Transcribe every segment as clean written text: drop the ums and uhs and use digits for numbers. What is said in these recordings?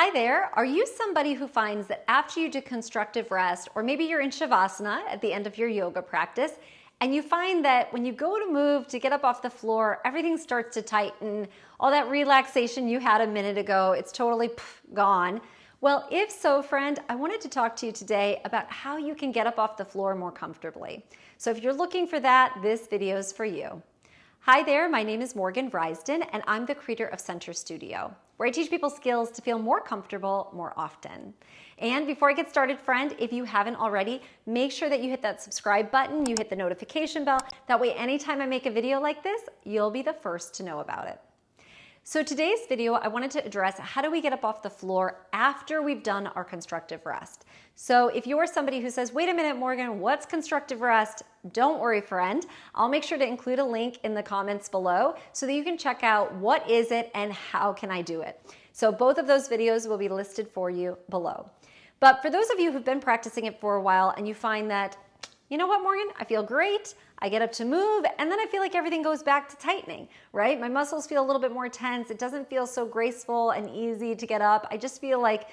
Hi there. Are you somebody who finds that after you do constructive rest, or maybe you're in Shavasana at the end of your yoga practice, and you find that when you go to move to get up off the floor, everything starts to tighten, all that relaxation you had a minute ago, it's totally gone? Well, if so, friend, I wanted to talk to you today about how you can get up off the floor more comfortably. So if you're looking for that, this video is for you. Hi there, my name is Morgan Vriesden, and I'm the creator of Center Studio, where I teach people skills to feel more comfortable more often. And before I get started, friend, if you haven't already, make sure that you hit that subscribe button, you hit the notification bell. That way, anytime I make a video like this, you'll be the first to know about it. So today's video, I wanted to address how do we get up off the floor after we've done our constructive rest. So if you're somebody who says, wait a minute, Morgan, what's constructive rest? Don't worry, friend. I'll make sure to include a link in the comments below so that you can check out what is it and how can I do it. So both of those videos will be listed for you below. But for those of you who've been practicing it for a while and you find that, you know what, Morgan, I feel great. I get up to move, and then I feel like everything goes back to tightening, right? My muscles feel a little bit more tense. It doesn't feel so graceful and easy to get up. I just feel like,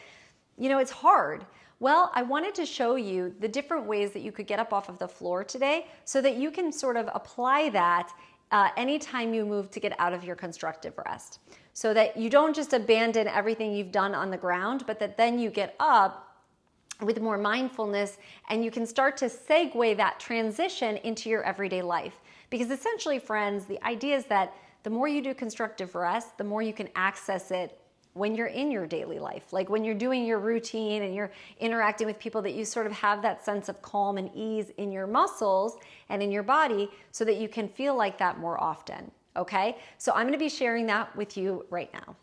it's hard. Well, I wanted to show you the different ways that you could get up off of the floor today so that you can sort of apply that anytime you move to get out of your constructive rest. So that you don't just abandon everything you've done on the ground, but that then you get up with more mindfulness and you can start to segue that transition into your everyday life. Because essentially, friends, the idea is that the more you do constructive rest, the more you can access it when you're in your daily life. Like when you're doing your routine and you're interacting with people, that you sort of have that sense of calm and ease in your muscles and in your body so that you can feel like that more often, okay? So I'm gonna be sharing that with you right now.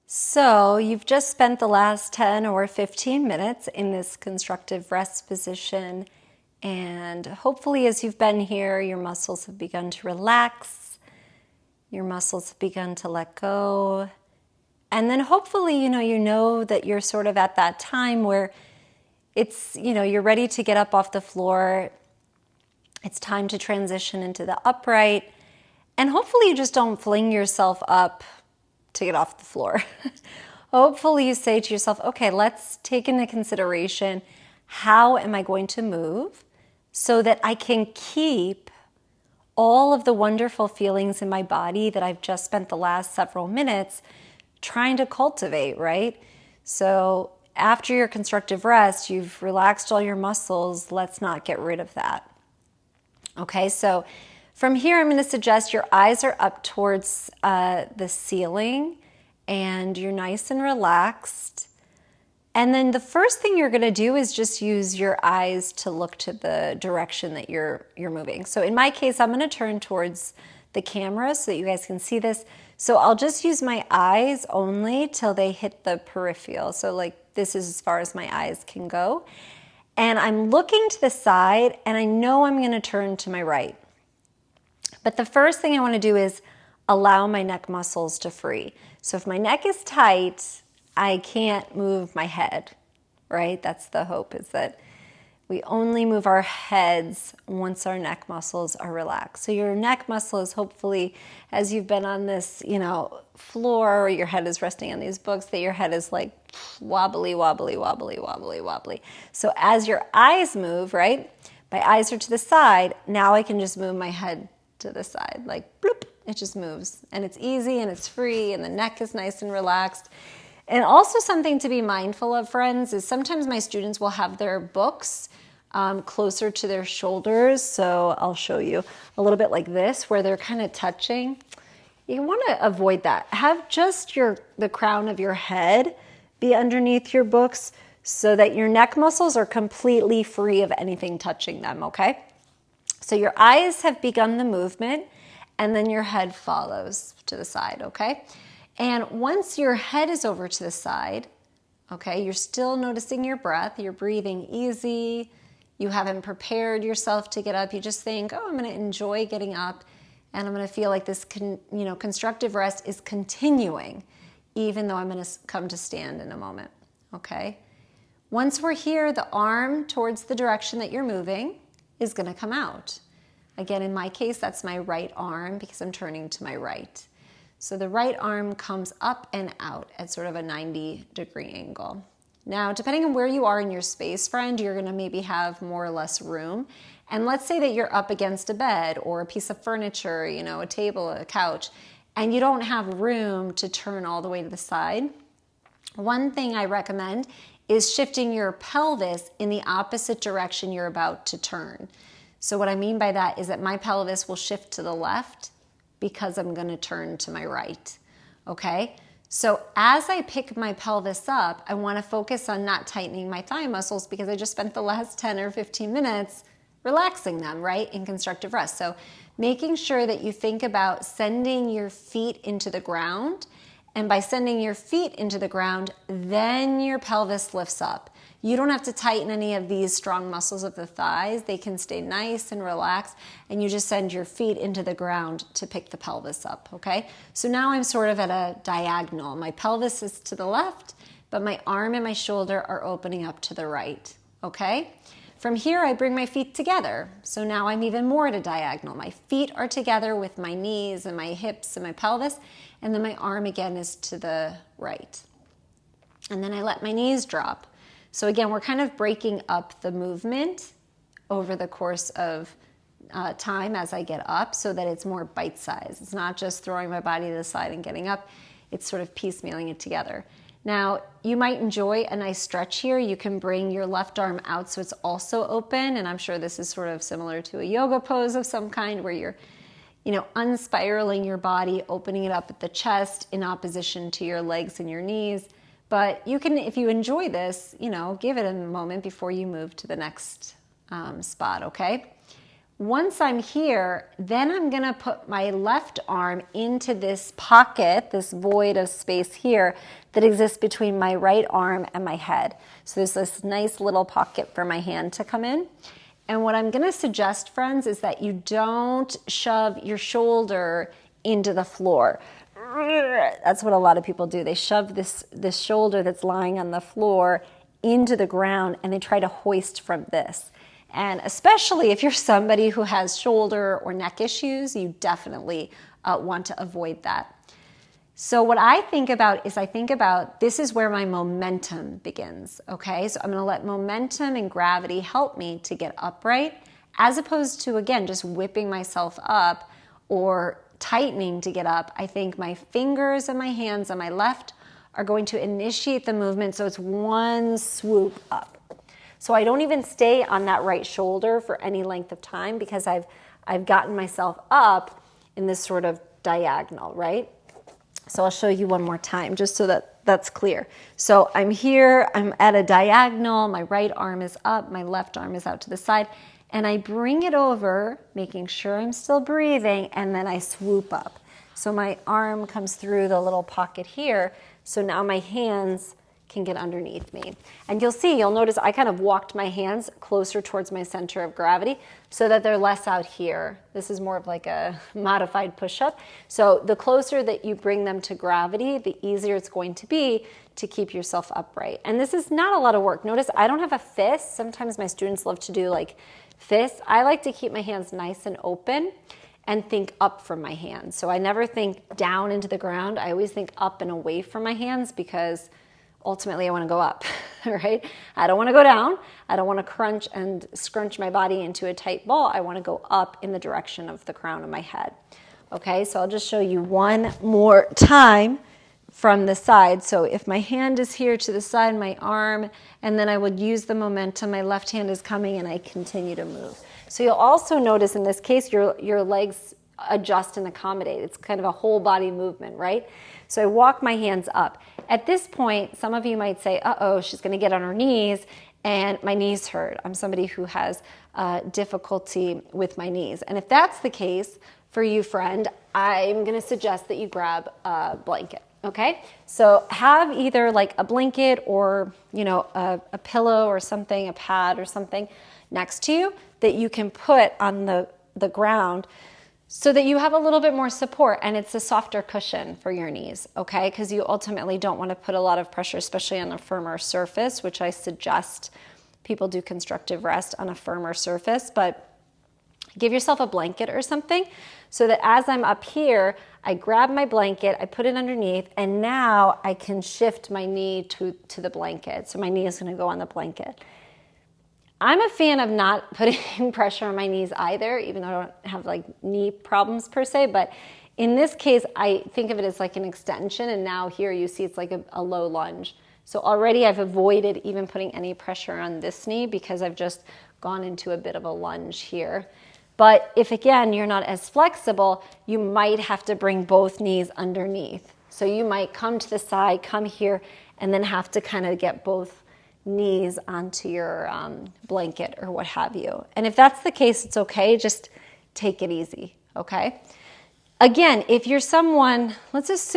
So you've just spent the last 10 or 15 minutes in this constructive rest position, and hopefully as you've been here, your muscles have begun to relax, your muscles have begun to let go, and then hopefully you know that you're sort of at that time where it's, you're ready to get up off the floor, it's time to transition into the upright, and hopefully you just don't fling yourself up to get off the floor. Hopefully you say to yourself, okay, let's take into consideration how am I going to move so that I can keep all of the wonderful feelings in my body that I've just spent the last several minutes trying to cultivate, right? So after your constructive rest, you've relaxed all your muscles. Let's not get rid of that. Okay, so from here, I'm going to suggest your eyes are up towards the ceiling and you're nice and relaxed. And then the first thing you're going to do is just use your eyes to look to the direction that you're moving. So in my case, I'm going to turn towards the camera so that you guys can see this. So I'll just use my eyes only till they hit the peripheral. So like this is as far as my eyes can go. And I'm looking to the side and I know I'm going to turn to my right. But the first thing I want to do is allow my neck muscles to free. So if my neck is tight, I can't move my head, right? That's the hope, is that we only move our heads once our neck muscles are relaxed. So your neck muscle is hopefully, as you've been on this, floor, or your head is resting on these books, that your head is like wobbly, wobbly, wobbly, wobbly, wobbly. So as your eyes move, right? My eyes are to the side. Now I can just move my head to the side, like bloop, it just moves. And it's easy and it's free and the neck is nice and relaxed. And also something to be mindful of, friends, is sometimes my students will have their books closer to their shoulders. So I'll show you a little bit like this, where they're kind of touching. You want to avoid that. Have just the crown of your head be underneath your books so that your neck muscles are completely free of anything touching them, okay? So your eyes have begun the movement, and then your head follows to the side, okay? And once your head is over to the side, okay, you're still noticing your breath, you're breathing easy, you haven't prepared yourself to get up, you just think, oh, I'm going to enjoy getting up, and I'm going to feel like this constructive rest is continuing, even though I'm going to come to stand in a moment, okay? Once we're here, the arm towards the direction that you're moving is going to come out. Again, in my case, that's my right arm because I'm turning to my right. So the right arm comes up and out at sort of a 90-degree angle. Now, depending on where you are in your space, friend, you're gonna maybe have more or less room. And let's say that you're up against a bed or a piece of furniture, a table, a couch, and you don't have room to turn all the way to the side. One thing I recommend is shifting your pelvis in the opposite direction you're about to turn. So what I mean by that is that my pelvis will shift to the left because I'm going to turn to my right, okay? So as I pick my pelvis up, I want to focus on not tightening my thigh muscles because I just spent the last 10 or 15 minutes relaxing them, right, in constructive rest. So making sure that you think about sending your feet into the ground, and by sending your feet into the ground, then your pelvis lifts up. You don't have to tighten any of these strong muscles of the thighs. They can stay nice and relaxed, and you just send your feet into the ground to pick the pelvis up, okay? So now I'm sort of at a diagonal. My pelvis is to the left, but my arm and my shoulder are opening up to the right, okay? From here, I bring my feet together. So now I'm even more at a diagonal. My feet are together with my knees and my hips and my pelvis, and then my arm again is to the right. And then I let my knees drop. So again, we're kind of breaking up the movement over the course of time as I get up so that it's more bite-sized. It's not just throwing my body to the side and getting up. It's sort of piecemealing it together. Now, you might enjoy a nice stretch here. You can bring your left arm out so it's also open, and I'm sure this is sort of similar to a yoga pose of some kind where you're, unspiraling your body, opening it up at the chest in opposition to your legs and your knees. But you can, if you enjoy this, give it a moment before you move to the next spot, okay? Once I'm here, then I'm gonna put my left arm into this pocket, this void of space here that exists between my right arm and my head. So there's this nice little pocket for my hand to come in. And what I'm gonna suggest, friends, is that you don't shove your shoulder into the floor. That's what a lot of people do. They shove this shoulder that's lying on the floor into the ground and they try to hoist from this. And especially if you're somebody who has shoulder or neck issues, you definitely want to avoid that. So what I think about is this is where my momentum begins, okay? So I'm gonna let momentum and gravity help me to get upright as opposed to, again, just whipping myself up or tightening to get up. I think my fingers and my hands on my left are going to initiate the movement so it's one swoop up. So I don't even stay on that right shoulder for any length of time because I've gotten myself up in this sort of diagonal, right? So I'll show you one more time just so that that's clear. So I'm here, I'm at a diagonal, my right arm is up, my left arm is out to the side, and I bring it over, making sure I'm still breathing, and then I swoop up. So my arm comes through the little pocket here, so now my hands can get underneath me. And you'll notice I kind of walked my hands closer towards my center of gravity so that they're less out here. This is more of like a modified push-up. So the closer that you bring them to gravity, the easier it's going to be to keep yourself upright. And this is not a lot of work. Notice I don't have a fist. Sometimes my students love to do like fists. I like to keep my hands nice and open and think up from my hands. So I never think down into the ground. I always think up and away from my hands because ultimately I want to go up, right? I don't want to go down. I don't want to crunch and scrunch my body into a tight ball. I want to go up in the direction of the crown of my head. Okay, so I'll just show you one more time from the side. So if my hand is here to the side, my arm, and then I would use the momentum, my left hand is coming and I continue to move. So you'll also notice in this case, your legs adjust and accommodate. It's kind of a whole body movement, right? So I walk my hands up. At this point, some of you might say, uh-oh, she's gonna get on her knees and my knees hurt. I'm somebody who has difficulty with my knees. And if that's the case for you, friend, I'm gonna suggest that you grab a blanket, okay? So have either like a blanket or, a pillow or something, a pad or something next to you that you can put on the ground so that you have a little bit more support and it's a softer cushion for your knees, okay? Because you ultimately don't want to put a lot of pressure, especially on a firmer surface, which I suggest people do constructive rest on a firmer surface, but give yourself a blanket or something so that as I'm up here, I grab my blanket, I put it underneath, and now I can shift my knee to the blanket. So my knee is going to go on the blanket. I'm a fan of not putting pressure on my knees either, even though I don't have like knee problems per se, but in this case, I think of it as like an extension, and now here you see it's like a low lunge. So already I've avoided even putting any pressure on this knee because I've just gone into a bit of a lunge here. But if again, you're not as flexible, you might have to bring both knees underneath. So you might come to the side, come here, and then have to kind of get both knees onto your blanket or what have you. And if that's the case, it's okay. Just take it easy, okay? Again, if you're someone, let's just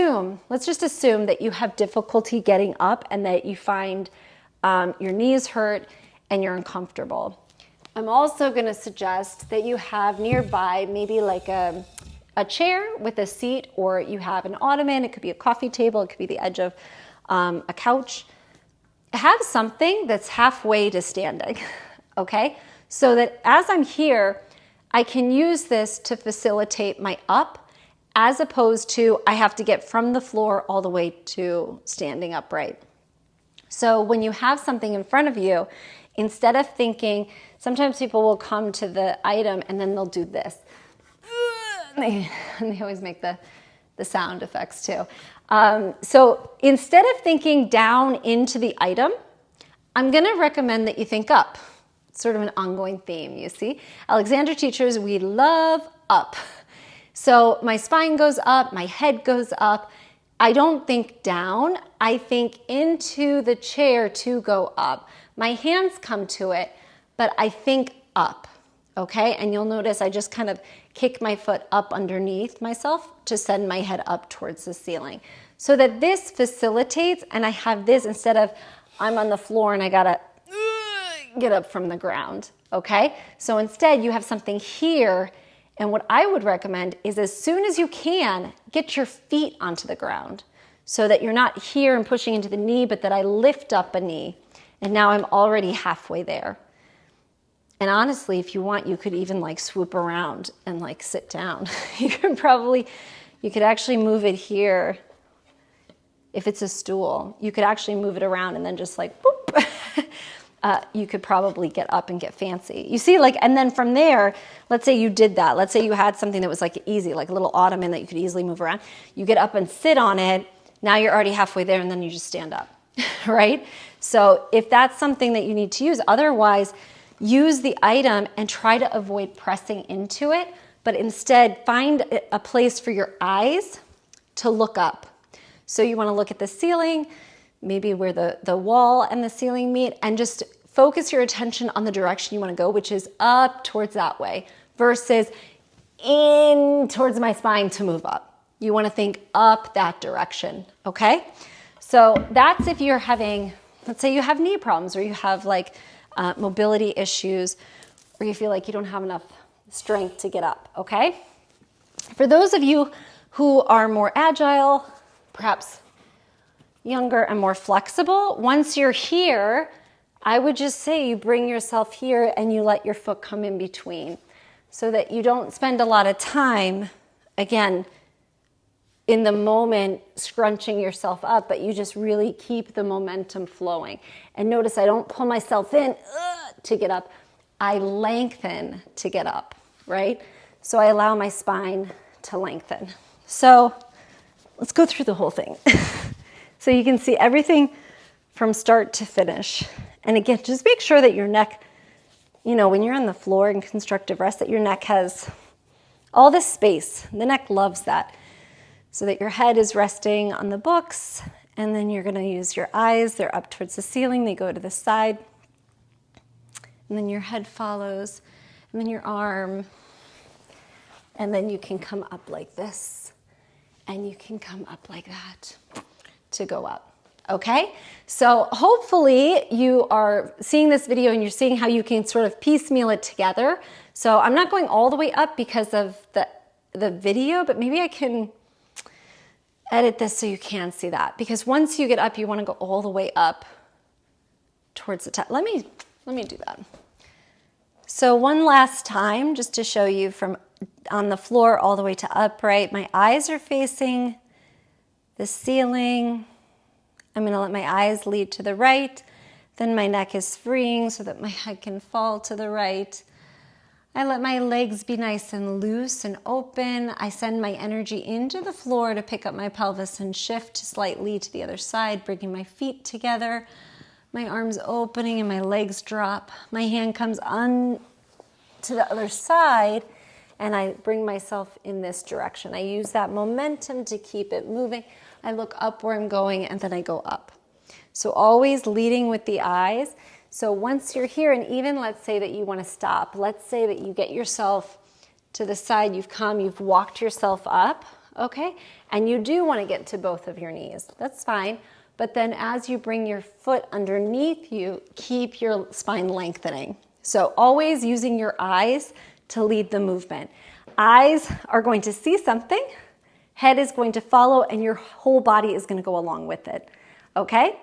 assume that you have difficulty getting up and that you find your knees hurt and you're uncomfortable. I'm also going to suggest that you have nearby maybe like a chair with a seat, or you have an ottoman. It could be a coffee table. It could be the edge of a couch. Have something that's halfway to standing, okay? So that as I'm here, I can use this to facilitate my up, as opposed to I have to get from the floor all the way to standing upright. So when you have something in front of you, instead of thinking, sometimes people will come to the item and then they'll do this. And they always make the sound effects too. So instead of thinking down into the item, I'm going to recommend that you think up. It's sort of an ongoing theme, you see. Alexander teachers, we love up. So my spine goes up, my head goes up. I don't think down, I think into the chair to go up. My hands come to it, but I think up, okay? And you'll notice I just kind of kick my foot up underneath myself to send my head up towards the ceiling. So that this facilitates, and I have this instead of I'm on the floor and I gotta get up from the ground, okay? So instead you have something here. And what I would recommend is as soon as you can, get your feet onto the ground so that you're not here and pushing into the knee, but that I lift up a knee. And now I'm already halfway there. And honestly, if you want, you could even like swoop around and like sit down. You could actually move it here. If it's a stool, you could actually move it around and then just like, boop. You could probably get up and get fancy. You see, like, and then from there, let's say you did that. Let's say you had something that was like easy, like a little ottoman that you could easily move around. You get up and sit on it. Now you're already halfway there, and then you just stand up, right? So if that's something that you need to use, otherwise use the item and try to avoid pressing into it, but instead find a place for your eyes to look up. So you want to look at the ceiling, maybe where the wall and the ceiling meet, and just focus your attention on the direction you want to go, which is up towards that way, versus in towards my spine to move up. You want to think up that direction, okay? So that's if you're having, let's say you have knee problems, or you have like mobility issues, or you feel like you don't have enough strength to get up, okay? For those of you who are more agile, perhaps younger and more flexible, once you're here, I would just say you bring yourself here and you let your foot come in between so that you don't spend a lot of time, again, in the moment scrunching yourself up, but you just really keep the momentum flowing. And notice I don't pull myself in to get up. I lengthen to get up, right? So I allow my spine to lengthen. So let's go through the whole thing. So you can see everything from start to finish. And again, just make sure that your neck, you know, when you're on the floor in constructive rest, that your neck has all this space. The neck loves that. So that your head is resting on the books, and then you're going to use your eyes. They're up towards the ceiling. They go to the side. And then your head follows, and then your arm. And then you can come up like this, and you can come up like that to go up, okay? So hopefully you are seeing this video and you're seeing how you can sort of piecemeal it together. So I'm not going all the way up because of the video, but maybe I can edit this so you can see that. Because once you get up, you want to go all the way up towards the top. Let me do that. So one last time, just to show you from on the floor all the way to upright. My eyes are facing the ceiling. I'm going to let my eyes lead to the right. Then my neck is freeing so that my head can fall to the right. I let my legs be nice and loose and open. I send my energy into the floor to pick up my pelvis and shift slightly to the other side, bringing my feet together. My arms opening and my legs drop. My hand comes on to the other side and I bring myself in this direction. I use that momentum to keep it moving. I look up where I'm going and then I go up. So always leading with the eyes. So once you're here, and even let's say that you want to stop. Let's say that you get yourself to the side, you've walked yourself up, okay? And you do want to get to both of your knees. That's fine. But then as you bring your foot underneath you, keep your spine lengthening. So always using your eyes to lead the movement. Eyes are going to see something, head is going to follow, and your whole body is going to go along with it, okay?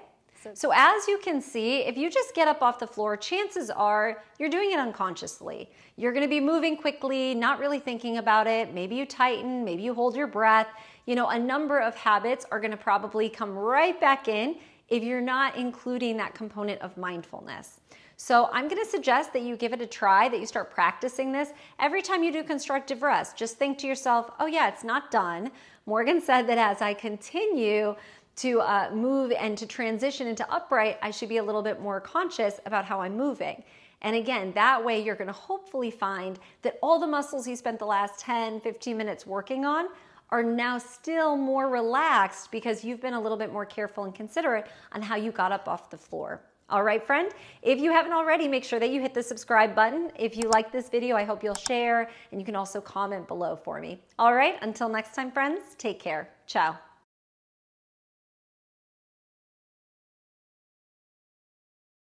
So as you can see, if you just get up off the floor, chances are you're doing it unconsciously. You're going to be moving quickly, not really thinking about it. Maybe you tighten, maybe you hold your breath. You know, a number of habits are going to probably come right back in if you're not including that component of mindfulness. So I'm going to suggest that you give it a try, that you start practicing this. Every time you do constructive rest, just think to yourself, oh yeah, it's not done. Morgan said that as I continue to move and to transition into upright, I should be a little bit more conscious about how I'm moving. And again, that way you're going to hopefully find that all the muscles you spent the last 10, 15 minutes working on are now still more relaxed because you've been a little bit more careful and considerate on how you got up off the floor. All right, friend, if you haven't already, make sure that you hit the subscribe button. If you like this video, I hope you'll share, and you can also comment below for me. All right, until next time, friends, take care. Ciao.